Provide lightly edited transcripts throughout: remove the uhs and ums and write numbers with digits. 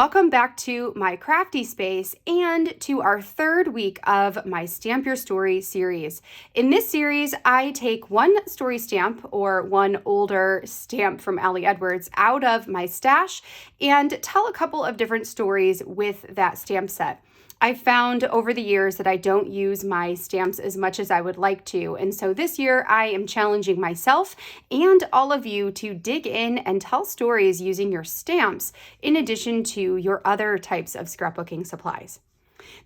Welcome back to my crafty space and to our third week of my Stamp Your Story series. In this series, I take one story stamp or one older stamp from Allie Edwards out of my stash and tell a couple of different stories with that stamp set. I found over the years that I don't use my stamps as much as I would like to. And so this year I am challenging myself and all of you to dig in and tell stories using your stamps in addition to your other types of scrapbooking supplies.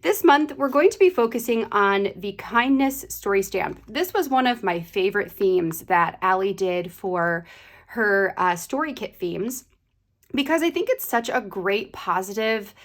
This month, we're going to be focusing on the kindness story stamp. This was one of my favorite themes that Allie did for her story kit themes because I think it's such a great positive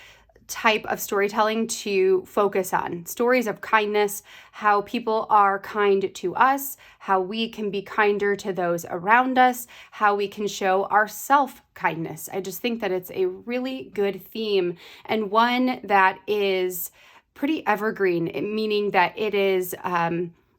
type of storytelling to focus on. Stories of kindness, how people are kind to us, how we can be kinder to those around us, how we can show our self-kindness. I just think that it's a really good theme and one that is pretty evergreen, meaning that it is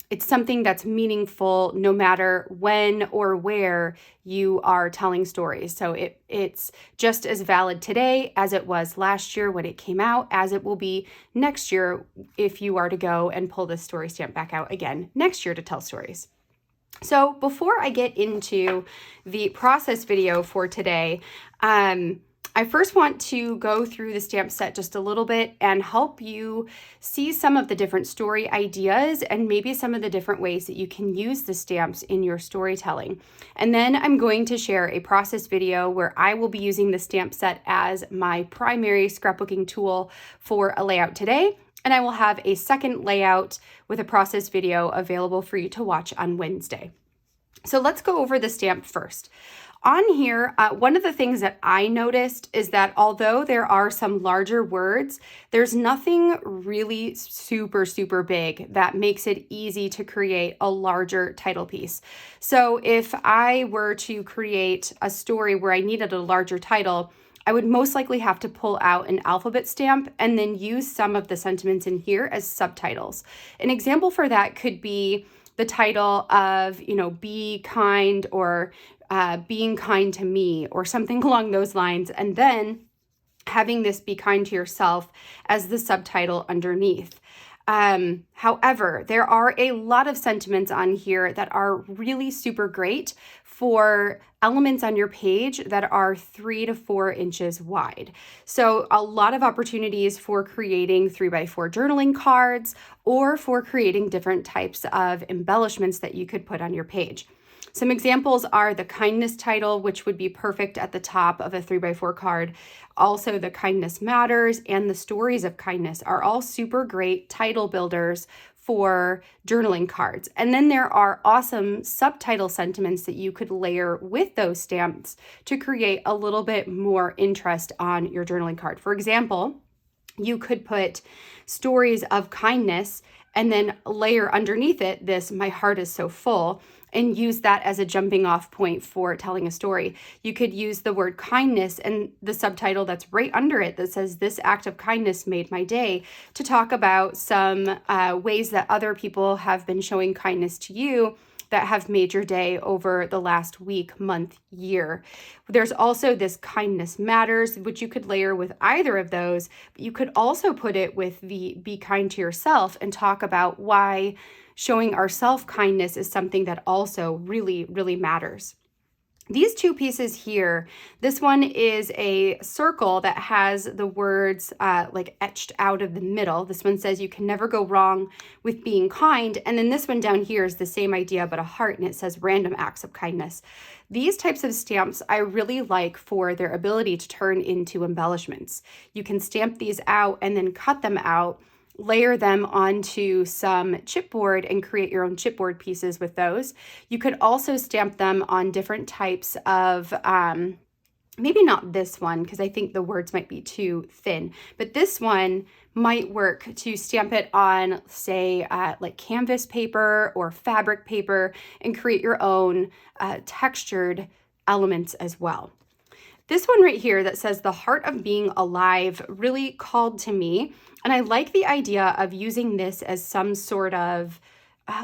it's something that's meaningful no matter when or where you are telling stories. So it's just as valid today as it was last year when it came out, as it will be next year if you are to go and pull this story stamp back out again next year to tell stories. So before I get into the process video for today, I first want to go through the stamp set just a little bit and help you see some of the different story ideas and maybe some of the different ways that you can use the stamps in your storytelling. And then I'm going to share a process video where I will be using the stamp set as my primary scrapbooking tool for a layout today. And I will have a second layout with a process video available for you to watch on Wednesday. So let's go over the stamp first. On here, one of the things that I noticed is that although there are some larger words, there's nothing really super big that makes it easy to create a larger title piece. So if I were to create a story where I needed a larger title, I would most likely have to pull out an alphabet stamp and then use some of the sentiments in here as subtitles. An example for that could be the title of, be kind or being kind to me or something along those lines. And then having this be kind to yourself as the subtitle underneath. However, there are a lot of sentiments on here that are really super great for elements on your page that are 3 to 4 inches wide. So a lot of opportunities for creating 3x4 journaling cards or for creating different types of embellishments that you could put on your page. Some examples are the kindness title, which would be perfect at the top of a 3x4 card. Also, the kindness matters and the stories of kindness are all super great title builders for journaling cards. And then there are awesome subtitle sentiments that you could layer with those stamps to create a little bit more interest on your journaling card. For example, you could put stories of kindness and then layer underneath it this "my heart is so full" and use that as a jumping off point for telling a story. You could use the word kindness and the subtitle that's right under it that says "this act of kindness made my day" to talk about some ways that other people have been showing kindness to you that have made your day over the last week, month, year. There's also this kindness matters, which you could layer with either of those, but you could also put it with the be kind to yourself and talk about why showing our self-kindness is something that also really matters. These two pieces here, this one is a circle that has the words like etched out of the middle. This one says you can never go wrong with being kind. And then this one down here is the same idea, but a heart, and it says random acts of kindness. These types of stamps I really like for their ability to turn into embellishments. You can stamp these out and then cut them out, layer them onto some chipboard and create your own chipboard pieces with those. You could also stamp them on different types of, maybe not this one because I think the words might be too thin, but this one might work to stamp it on, say, like canvas paper or fabric paper and create your own textured elements as well. This one right here that says "the heart of being alive" really called to me. And I like the idea of using this as some sort of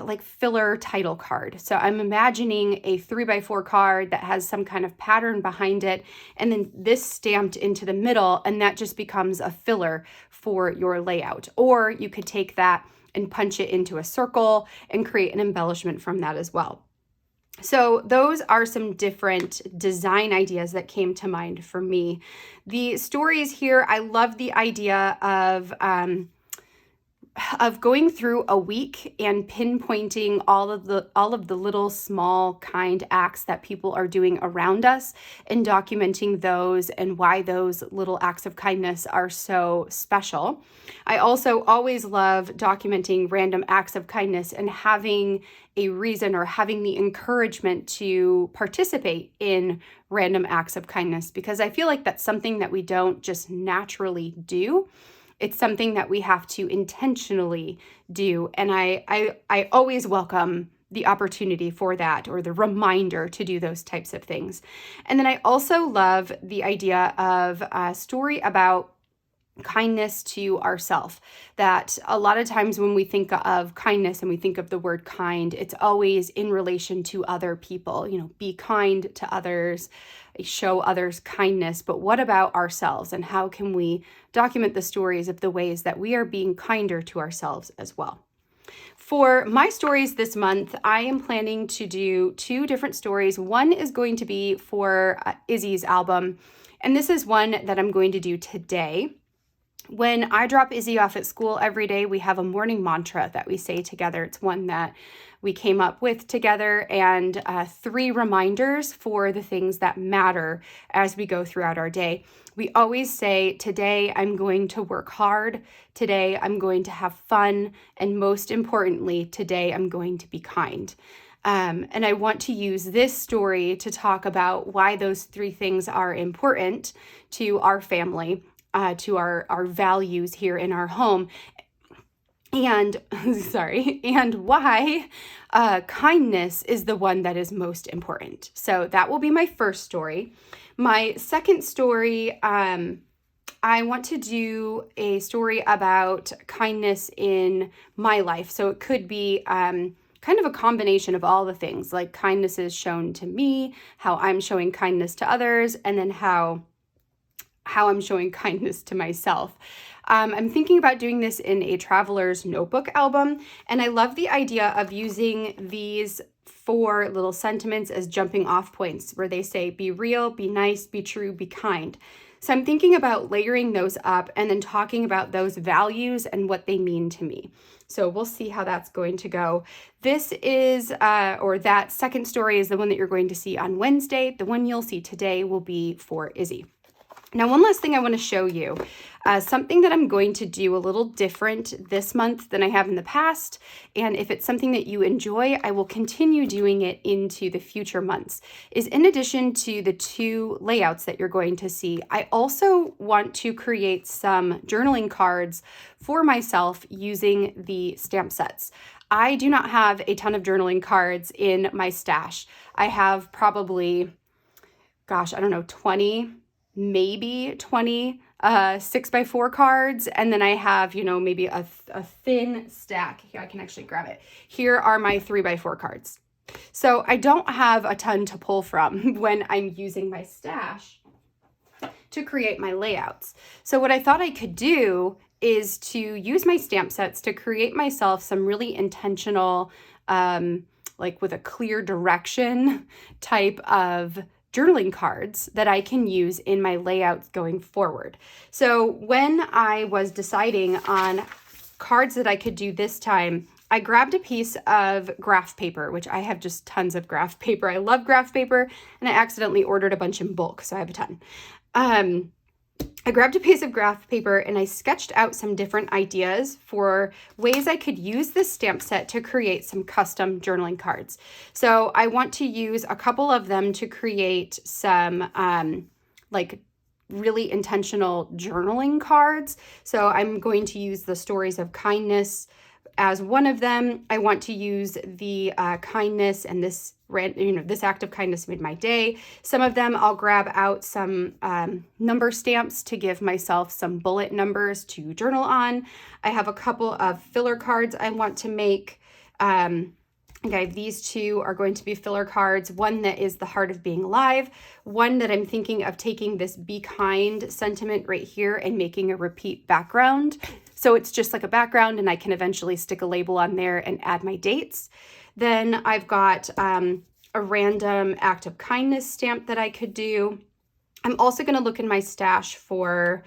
like filler title card. So I'm imagining a 3x4 card that has some kind of pattern behind it, and then this stamped into the middle, and that just becomes a filler for your layout. Or you could take that and punch it into a circle and create an embellishment from that as well. So those are some different design ideas that came to mind for me. The stories here, I love the idea of going through a week and pinpointing all of the little small kind acts that people are doing around us and documenting those and why those little acts of kindness are so special. I also always love documenting random acts of kindness and having a reason or having the encouragement to participate in random acts of kindness, because I feel like that's something that we don't just naturally do. It's something that we have to intentionally do. And I always welcome the opportunity for that, or the reminder to do those types of things. And then I also love the idea of a story about kindness to ourselves. That a lot of times when we think of kindness and we think of the word kind, it's always in relation to other people. Be kind to others, show others kindness. But what about ourselves, and how can we document the stories of the ways that we are being kinder to ourselves as well? For my stories this month, I am planning to do 2 different stories. One is going to be for Izzy's album, and this is one that I'm going to do today. When I drop Izzy off at school every day, we have a morning mantra that we say together. It's one that we came up with together, and 3 reminders for the things that matter as we go throughout our day. We always say, today I'm going to work hard, today I'm going to have fun, and most importantly, today I'm going to be kind. And I want to use this story to talk about why those 3 things are important to our family, to our values here in our home, and and why kindness is the one that is most important. So that will be my first story. My second story, I want to do a story about kindness in my life. So it could be kind of a combination of all the things, like kindness is shown to me, how I'm showing kindness to others, and then how I'm showing kindness to myself. I'm thinking about doing this in a traveler's notebook album, and I love the idea of using these 4 little sentiments as jumping off points, where they say, be real, be nice, be true, be kind. So I'm thinking about layering those up and then talking about those values and what they mean to me. So we'll see how that's going to go. This is, or that second story is the one that you're going to see on Wednesday. The one you'll see today will be for Izzy. Now, one last thing I want to show you, something that I'm going to do a little different this month than I have in the past. And if it's something that you enjoy, I will continue doing it into the future months, is in addition to the 2 layouts that you're going to see, I also want to create some journaling cards for myself using the stamp sets. I do not have a ton of journaling cards in my stash. I have probably, 20 6x4 cards, and then I have, maybe a thin stack. Here, I can actually grab it. Here are my 3x4 cards. So I don't have a ton to pull from when I'm using my stash to create my layouts. So what I thought I could do is to use my stamp sets to create myself some really intentional, like with a clear direction type of journaling cards that I can use in my layouts going forward. So when I was deciding on cards that I could do this time, I grabbed a piece of graph paper, which I have just tons of graph paper. I love graph paper, and I accidentally ordered a bunch in bulk, so I have a ton. I grabbed a piece of graph paper and I sketched out some different ideas for ways I could use this stamp set to create some custom journaling cards. So I want to use a couple of them to create some like really intentional journaling cards. So I'm going to use the stories of kindness as one of them. I want to use the kindness and this act of kindness made my day. Some of them I'll grab out some number stamps to give myself some bullet numbers to journal on. I have a couple of filler cards I want to make. Okay, these two are going to be filler cards. One that is the heart of being alive. One that I'm thinking of taking this be kind sentiment right here and making a repeat background. So it's just like a background and I can eventually stick a label on there and add my dates. Then I've got a random act of kindness stamp that I could do. I'm also going to look in my stash for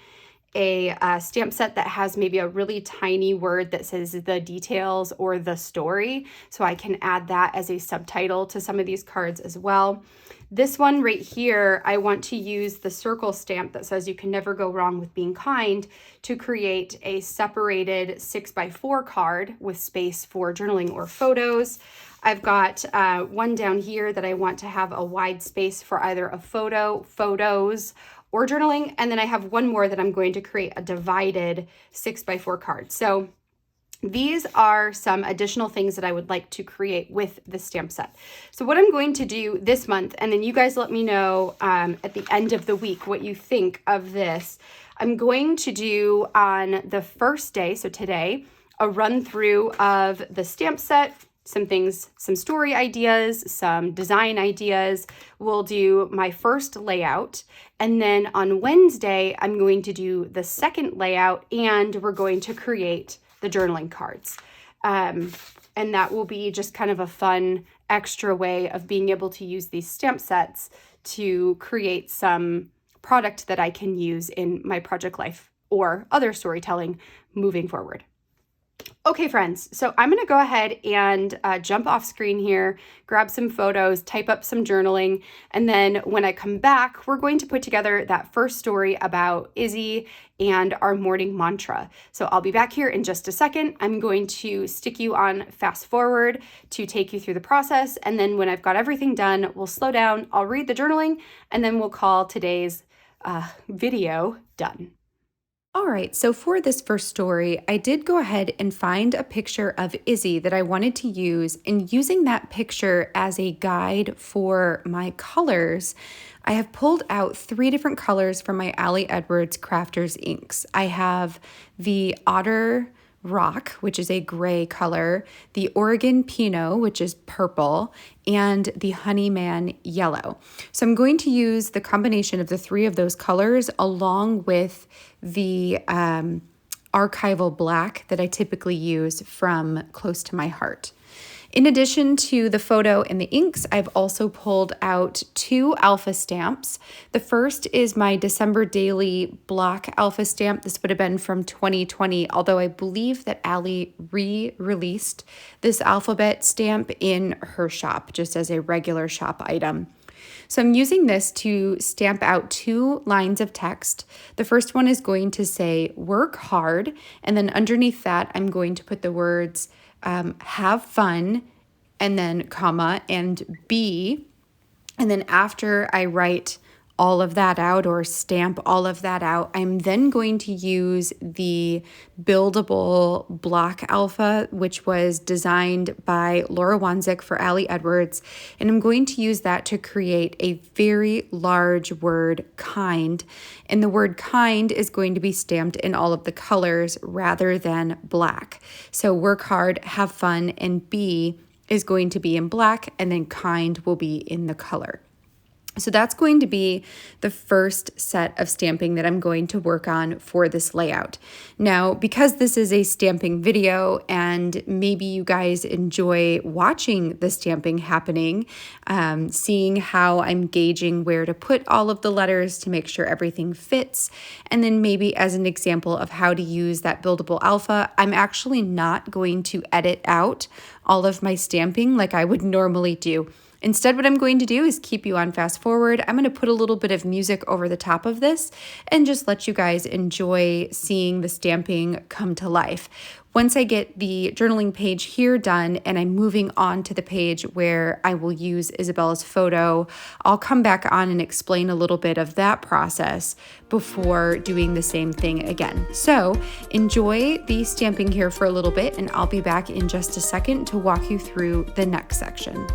a stamp set that has maybe a really tiny word that says the details or the story. So I can add that as a subtitle to some of these cards as well. This one right here, I want to use the circle stamp that says you can never go wrong with being kind to create a separated 6x4 card with space for journaling or photos. I've got one down here that I want to have a wide space for either a photo, photos, or journaling. And then I have one more that I'm going to create a divided 6x4 card. So these are some additional things that I would like to create with the stamp set. So what I'm going to do this month, and then you guys let me know at the end of the week what you think of this. I'm going to do on the first day, so today, a run through of the stamp set, some things, some story ideas, some design ideas. We'll do my first layout. And then on Wednesday, I'm going to do the second layout and we're going to create the journaling cards. And that will be just kind of a fun extra way of being able to use these stamp sets to create some product that I can use in my project life or other storytelling moving forward. Okay, friends, so I'm going to go ahead and jump off screen here, grab some photos, type up some journaling, and then when I come back, we're going to put together that first story about Izzy and our morning mantra. So I'll be back here in just a second. I'm going to stick you on fast forward to take you through the process, and then when I've got everything done, we'll slow down, I'll read the journaling, and then we'll call today's video done. All right, so for this first story, I did go ahead and find a picture of Izzy that I wanted to use, and using that picture as a guide for my colors, I have pulled out 3 different colors from my Ali Edwards Crafters inks. I have the Otter Rock, which is a gray color, the Oregon Pinot, which is purple, and the Honeyman yellow. So I'm going to use the combination of the 3 of those colors along with the archival black that I typically use from Close to My Heart. In addition to the photo and the inks, I've also pulled out 2 alpha stamps. The first is my December Daily block alpha stamp. This would have been from 2020, although I believe that Ali re-released this alphabet stamp in her shop, just as a regular shop item. So I'm using this to stamp out 2 lines of text. The first one is going to say, work hard, and then underneath that, I'm going to put the words have fun, and then comma, and be. And then after I write all of that out or stamp all of that out, I'm then going to use the buildable block alpha, which was designed by Laura Wanzik for Ali Edwards. And I'm going to use that to create a very large word, kind. And the word kind is going to be stamped in all of the colors rather than black. So work hard, have fun, and be is going to be in black, and then kind will be in the color. So that's going to be the first set of stamping that I'm going to work on for this layout. Now, because this is a stamping video and maybe you guys enjoy watching the stamping happening, seeing how I'm gauging where to put all of the letters to make sure everything fits, and then maybe as an example of how to use that buildable alpha, I'm actually not going to edit out all of my stamping like I would normally do. Instead, what I'm going to do is keep you on fast forward. I'm going to put a little bit of music over the top of this and just let you guys enjoy seeing the stamping come to life. Once I get the journaling page here done and I'm moving on to the page where I will use Isabella's photo, I'll come back on and explain a little bit of that process before doing the same thing again. So enjoy the stamping here for a little bit, and I'll be back in just a second to walk you through the next section.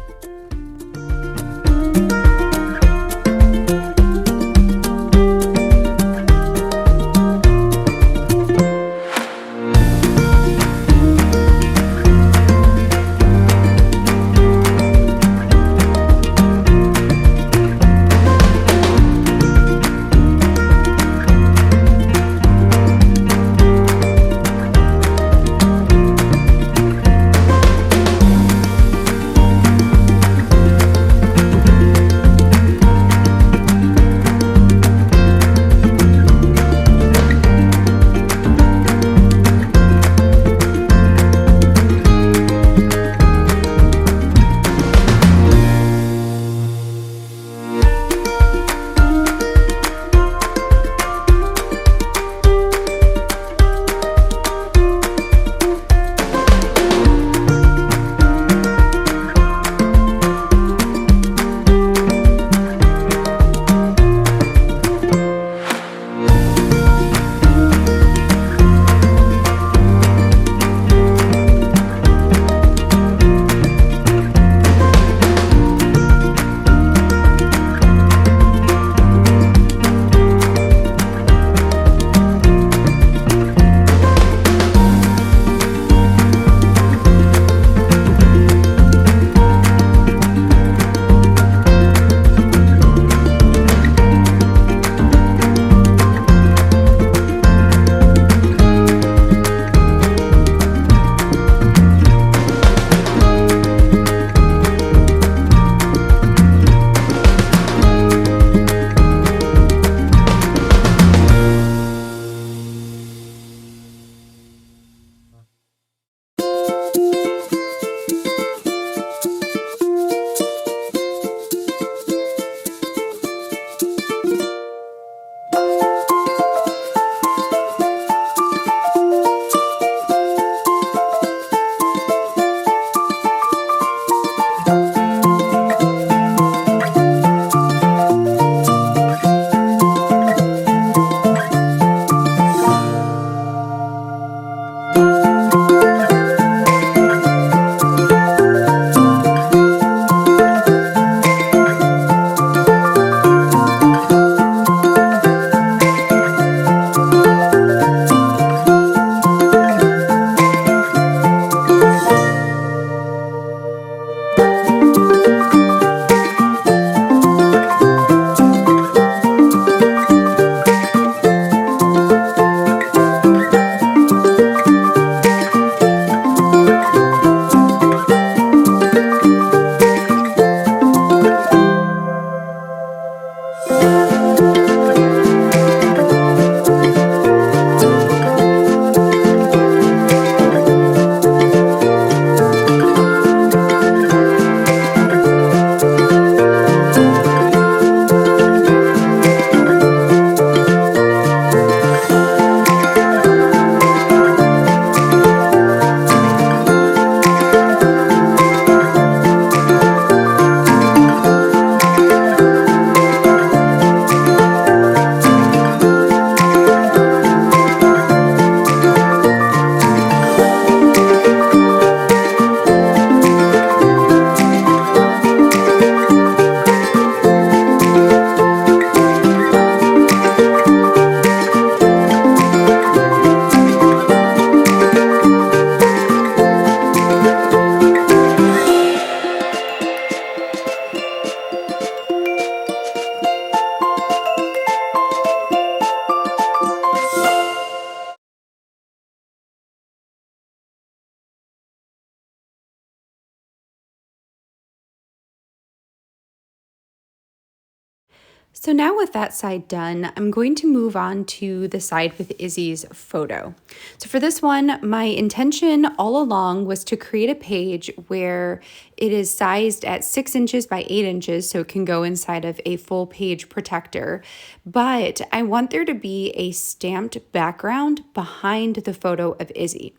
So now with that side done, I'm going to move on to the side with Izzy's photo. So for this one, my intention all along was to create a page where it is sized at 6 inches by 8 inches, so it can go inside of a full page protector. But I want there to be a stamped background behind the photo of Izzy.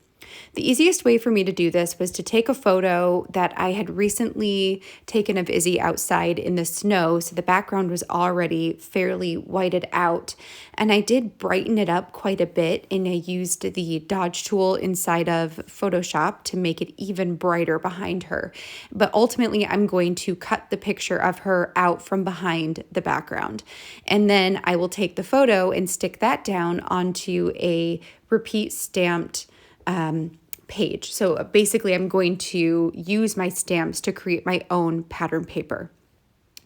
The easiest way for me to do this was to take a photo that I had recently taken of Izzy outside in the snow, so the background was already fairly whited out, and I did brighten it up quite a bit, and I used the dodge tool inside of Photoshop to make it even brighter behind her. But ultimately, I'm going to cut the picture of her out from behind the background, and then I will take the photo and stick that down onto a repeat stamped page. So basically I'm going to use my stamps to create my own pattern paper.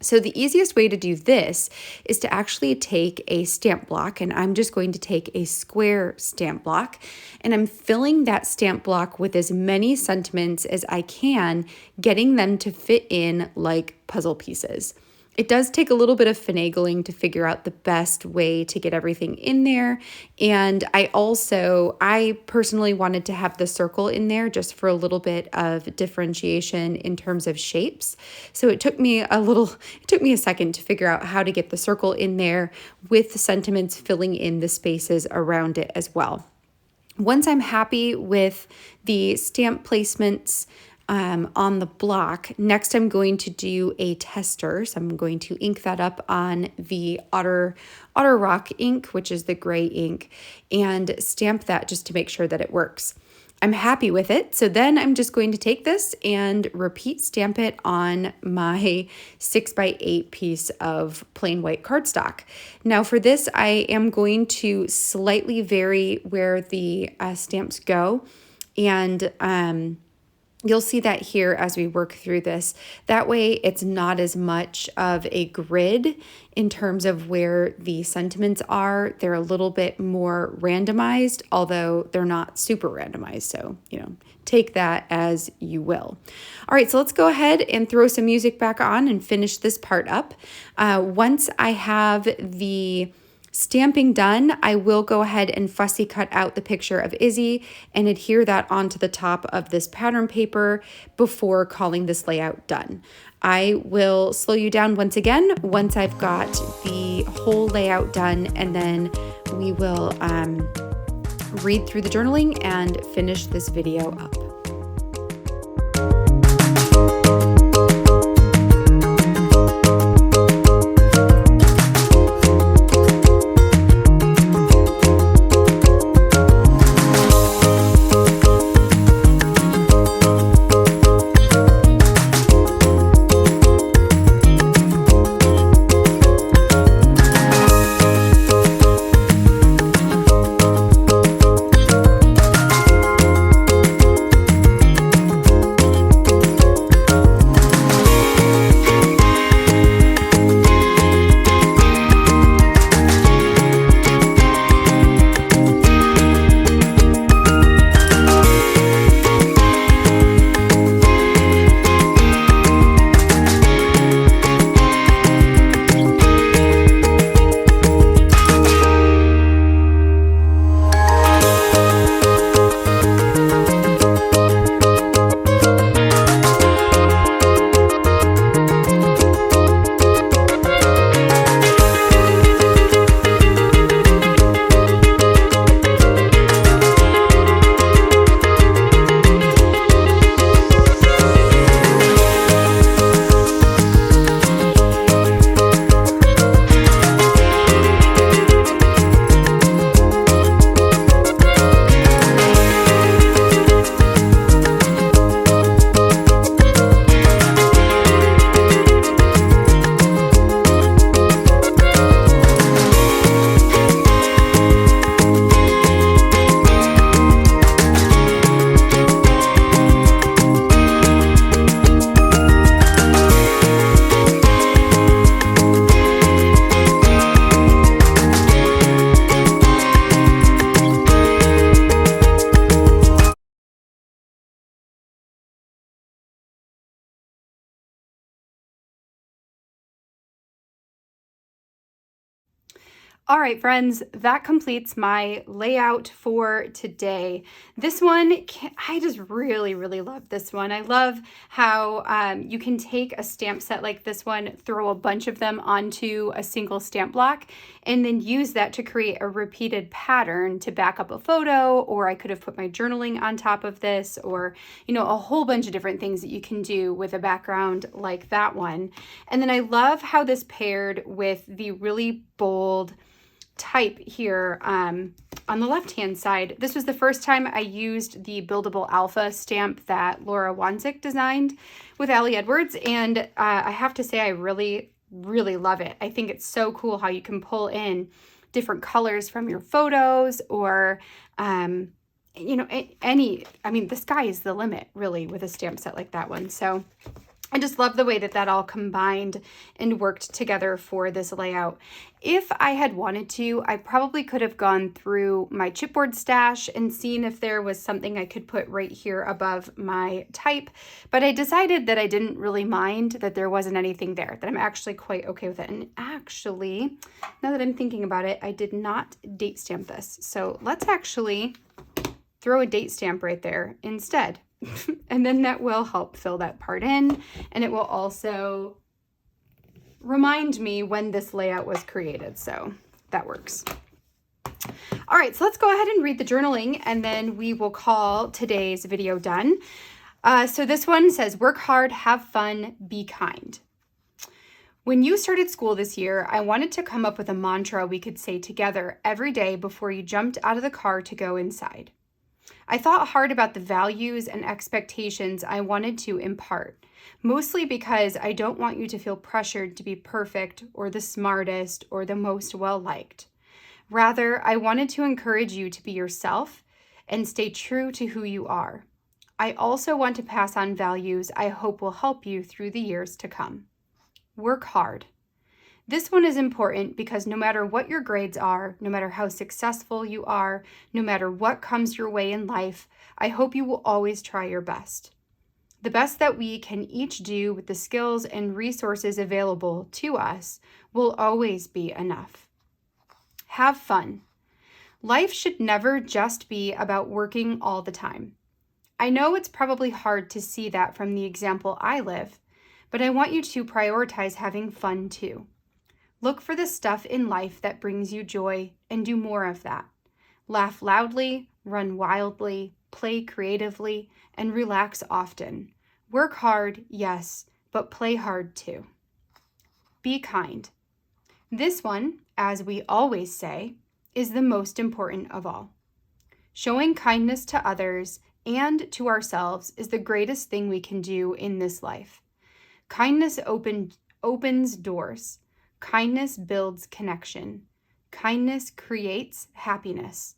So the easiest way to do this is to actually take a stamp block, and I'm just going to take a square stamp block, and I'm filling that stamp block with as many sentiments as I can, getting them to fit in like puzzle pieces. It does take a little bit of finagling to figure out the best way to get everything in there. And I personally wanted to have the circle in there just for a little bit of differentiation in terms of shapes. So it took me a second to figure out how to get the circle in there with the sentiments filling in the spaces around it as well. Once I'm happy with the stamp placements, on the block, next I'm going to do a tester. So I'm going to ink that up on the Otter Rock ink, which is the gray ink, and stamp that just to make sure that it works. I'm happy with it. So then I'm just going to take this and repeat stamp it on my 6x8 piece of plain white cardstock. Now for this, I am going to slightly vary where the stamps go, and you'll see that here as we work through this. That way it's not as much of a grid in terms of where the sentiments are. They're a little bit more randomized, although they're not super randomized. So, take that as you will. All right, so let's go ahead and throw some music back on and finish this part up. Once I have the stamping done, I will go ahead and fussy cut out the picture of Izzy and adhere that onto the top of this pattern paper before calling this layout done. I will slow you down once again once I've got the whole layout done, and then we will read through the journaling and finish this video up. All right, friends, that completes my layout for today. This one, I just really, really love this one. I love how you can take a stamp set like this one, throw a bunch of them onto a single stamp block, and then use that to create a repeated pattern to back up a photo, or I could have put my journaling on top of this, or, you know, a whole bunch of different things that you can do with a background like that one. And then I love how this paired with the really bold type here on the left hand side. This was the first time I used the buildable alpha stamp that Laura Wanzik designed with Allie Edwards, and I have to say I really love it. I think it's so cool how you can pull in different colors from your photos, or you know, I mean, the sky is the limit really with a stamp set like that one. So I just love the way that that all combined and worked together for this layout. If I had wanted to, I probably could have gone through my chipboard stash and seen if there was something I could put right here above my type, but I decided that I didn't really mind that there wasn't anything there, that I'm actually quite okay with it. And actually, now that I'm thinking about it, I did not date stamp this. So let's actually throw a date stamp right there instead. And then that will help fill that part in, and it will also remind me when this layout was created, so that works. All right, so let's go ahead and read the journaling, and then we will call today's video done. So this one says, work hard, have fun, be kind. When you started school this year, I wanted to come up with a mantra we could say together every day before you jumped out of the car to go inside. I thought hard about the values and expectations I wanted to impart, mostly because I don't want you to feel pressured to be perfect or the smartest or the most well-liked. Rather, I wanted to encourage you to be yourself and stay true to who you are. I also want to pass on values I hope will help you through the years to come. Work hard. This one is important because no matter what your grades are, no matter how successful you are, no matter what comes your way in life, I hope you will always try your best. The best that we can each do with the skills and resources available to us will always be enough. Have fun. Life should never just be about working all the time. I know it's probably hard to see that from the example I live, but I want you to prioritize having fun too. Look for the stuff in life that brings you joy and do more of that. Laugh loudly, run wildly, play creatively, and relax often. Work hard, yes, but play hard too. Be kind. This one, as we always say, is the most important of all. Showing kindness to others and to ourselves is the greatest thing we can do in this life. Kindness opens doors. Kindness builds connection. Kindness creates happiness.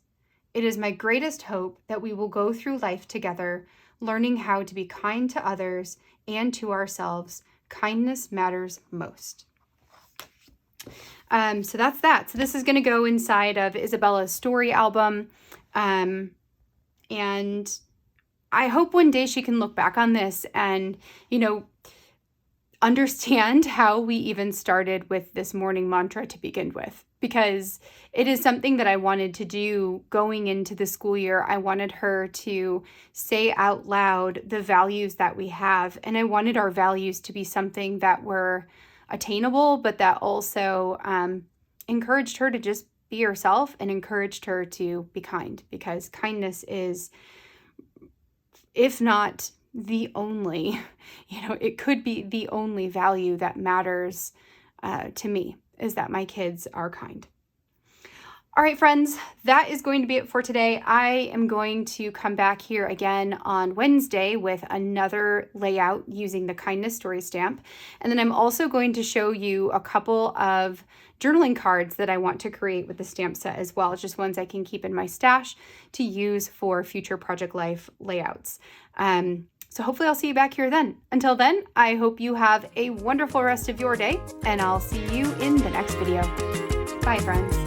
It is my greatest hope that we will go through life together, learning how to be kind to others and to ourselves. Kindness matters most. So that's that. So this is going to go inside of Isabella's story album. And I hope one day she can look back on this and, you know, understand how we even started with this morning mantra to begin with, because it is something that I wanted to do going into the school year. I wanted her to say out loud the values that we have, and I wanted our values to be something that were attainable, but that also encouraged her to just be herself and encouraged her to be kind, because kindness is, if not the only, it could be the only value that matters to me, is that my kids are kind. All right, friends, that is going to be it for today. I am going to come back here again on Wednesday with another layout using the kindness story stamp. And then I'm also going to show you a couple of journaling cards that I want to create with the stamp set as well. It's just ones I can keep in my stash to use for future Project Life layouts. So hopefully I'll see you back here then. Until then, I hope you have a wonderful rest of your day, and I'll see you in the next video. Bye, friends.